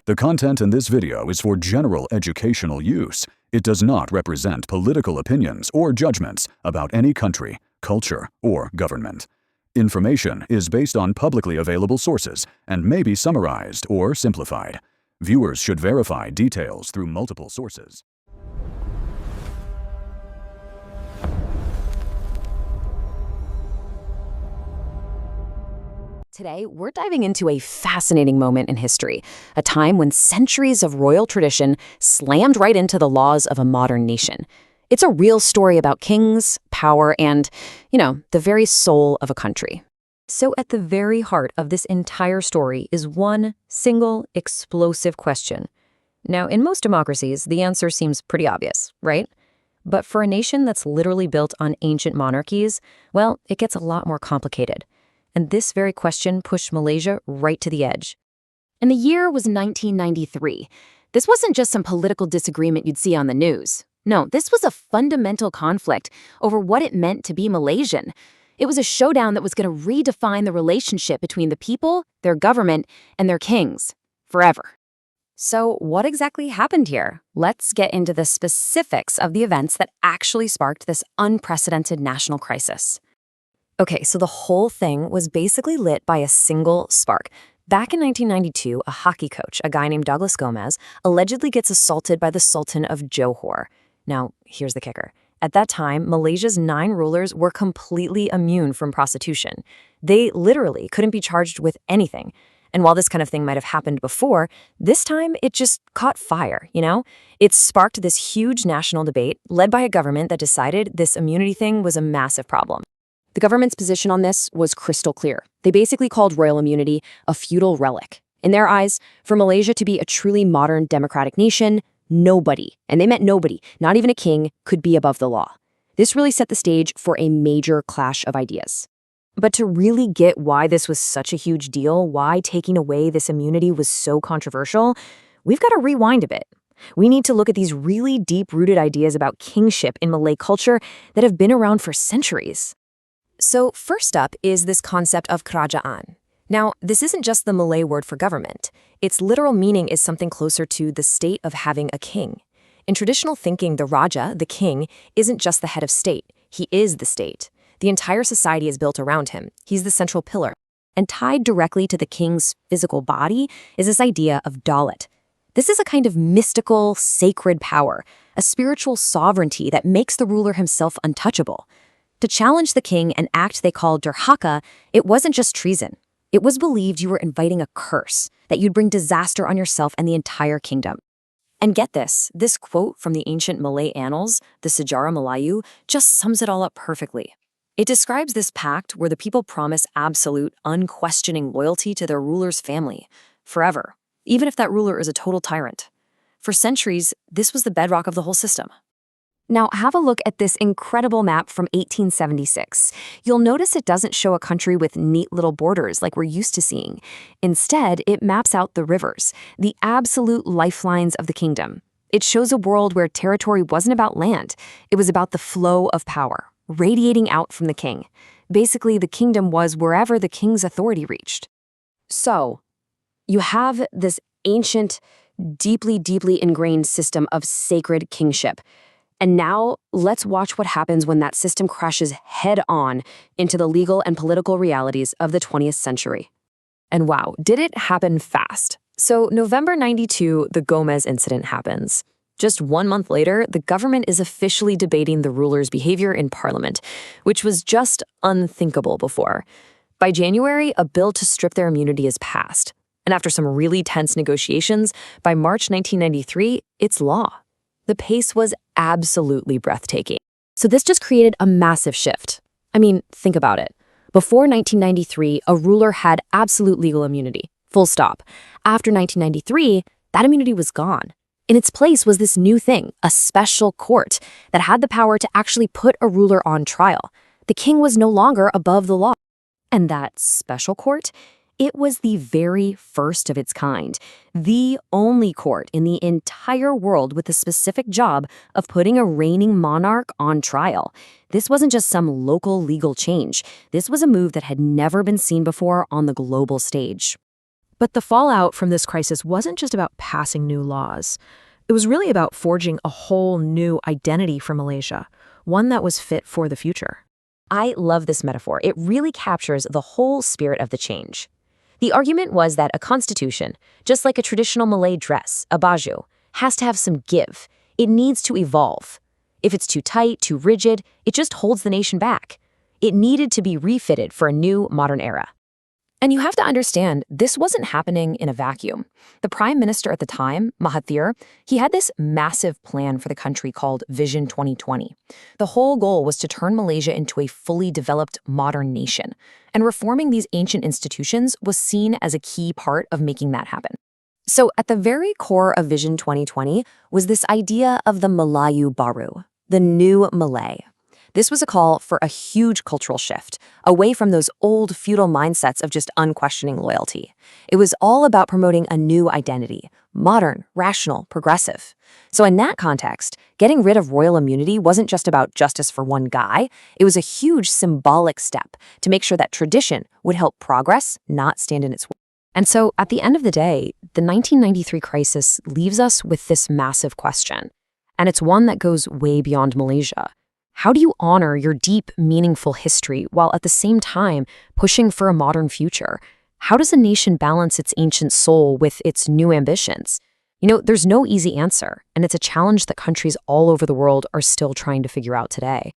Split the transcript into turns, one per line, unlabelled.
The content in this video is for general educational use. It does not represent political opinions or judgments about any country, culture, or government. Information is based on publicly available sources and may be summarized or simplified. Viewers should verify details through multiple sources.
Today, we're diving into a fascinating moment in history, a time when centuries of royal tradition slammed right into the laws of a modern nation. It's a real story about kings, power, and, the very soul of a country. So at the very heart of this entire story is one single, explosive question. Now, in most democracies, the answer seems pretty obvious, right? But for a nation that's literally built on ancient monarchies, well, it gets a lot more complicated. And this very question pushed Malaysia right to the edge. And the year was 1993. This wasn't just some political disagreement you'd see on the news. No, this was a fundamental conflict over what it meant to be Malaysian. It was a showdown that was going to redefine the relationship between the people, their government, and their kings, forever. So what exactly happened here? Let's get into the specifics of the events that actually sparked this unprecedented national crisis. Okay, so the whole thing was basically lit by a single spark. Back in 1992, a hockey coach, a guy named Douglas Gomez, allegedly gets assaulted by the Sultan of Johor. Now, here's the kicker. At that time, Malaysia's 9 rulers were completely immune from prostitution. They literally couldn't be charged with anything. And while this kind of thing might have happened before, this time it just caught fire, It sparked this huge national debate led by a government that decided this immunity thing was a massive problem. The government's position on this was crystal clear. They basically called royal immunity a feudal relic. In their eyes, for Malaysia to be a truly modern democratic nation, nobody, and they meant nobody, not even a king, could be above the law. This really set the stage for a major clash of ideas. But to really get why this was such a huge deal, why taking away this immunity was so controversial, we've got to rewind a bit. We need to look at these really deep-rooted ideas about kingship in Malay culture that have been around for centuries. So first up is this concept of kerajaan. Now, this isn't just the Malay word for government. Its literal meaning is something closer to the state of having a king. In traditional thinking, the Raja, the king, isn't just the head of state. He is the state. The entire society is built around him. He's the central pillar. And tied directly to the king's physical body is this idea of daulat. This is a kind of mystical, sacred power, a spiritual sovereignty that makes the ruler himself untouchable. To challenge the king and act they called derhaka, it wasn't just treason. It was believed you were inviting a curse, that you'd bring disaster on yourself and the entire kingdom. And get this quote from the ancient Malay annals, the Sejarah Melayu, just sums it all up perfectly. It describes this pact where the people promise absolute, unquestioning loyalty to their ruler's family, forever, even if that ruler is a total tyrant. For centuries, this was the bedrock of the whole system. Now, have a look at this incredible map from 1876. You'll notice it doesn't show a country with neat little borders like we're used to seeing. Instead, it maps out the rivers, the absolute lifelines of the kingdom. It shows a world where territory wasn't about land. It was about the flow of power, radiating out from the king. Basically, the kingdom was wherever the king's authority reached. So, you have this ancient, deeply, deeply ingrained system of sacred kingship. And now, let's watch what happens when that system crashes head-on into the legal and political realities of the 20th century. And wow, did it happen fast? So November 92, the Gomez incident happens. Just 1 month later, the government is officially debating the ruler's behavior in parliament, which was just unthinkable before. By January, a bill to strip their immunity is passed. And after some really tense negotiations, by March 1993, it's law. The pace was absolutely breathtaking. So this just created a massive shift. I mean, think about it. Before 1993, a ruler had absolute legal immunity, full stop. After 1993, that immunity was gone. In its place was this new thing, a special court that had the power to actually put a ruler on trial. The king was no longer above the law. And that special court? It was the very first of its kind, the only court in the entire world with the specific job of putting a reigning monarch on trial. This wasn't just some local legal change. This was a move that had never been seen before on the global stage.
But the fallout from this crisis wasn't just about passing new laws. It was really about forging a whole new identity for Malaysia, one that was fit for the future.
I love this metaphor. It really captures the whole spirit of the change. The argument was that a constitution, just like a traditional Malay dress, a baju, has to have some give. It needs to evolve. If it's too tight, too rigid, it just holds the nation back. It needed to be refitted for a new, modern era. And you have to understand, this wasn't happening in a vacuum. The prime minister at the time, Mahathir, he had this massive plan for the country called Vision 2020. The whole goal was to turn Malaysia into a fully developed, modern nation. And reforming these ancient institutions was seen as a key part of making that happen. So at the very core of Vision 2020 was this idea of the Melayu Baru, the new Malay. This was a call for a huge cultural shift, away from those old feudal mindsets of just unquestioning loyalty. It was all about promoting a new identity, modern, rational, progressive. So in that context, getting rid of royal immunity wasn't just about justice for one guy. It was a huge symbolic step to make sure that tradition would help progress, not stand in its way. And so at the end of the day, the 1993 crisis leaves us with this massive question. And it's one that goes way beyond Malaysia. How do you honor your deep, meaningful history while at the same time pushing for a modern future? How does a nation balance its ancient soul with its new ambitions? There's no easy answer, and it's a challenge that countries all over the world are still trying to figure out today.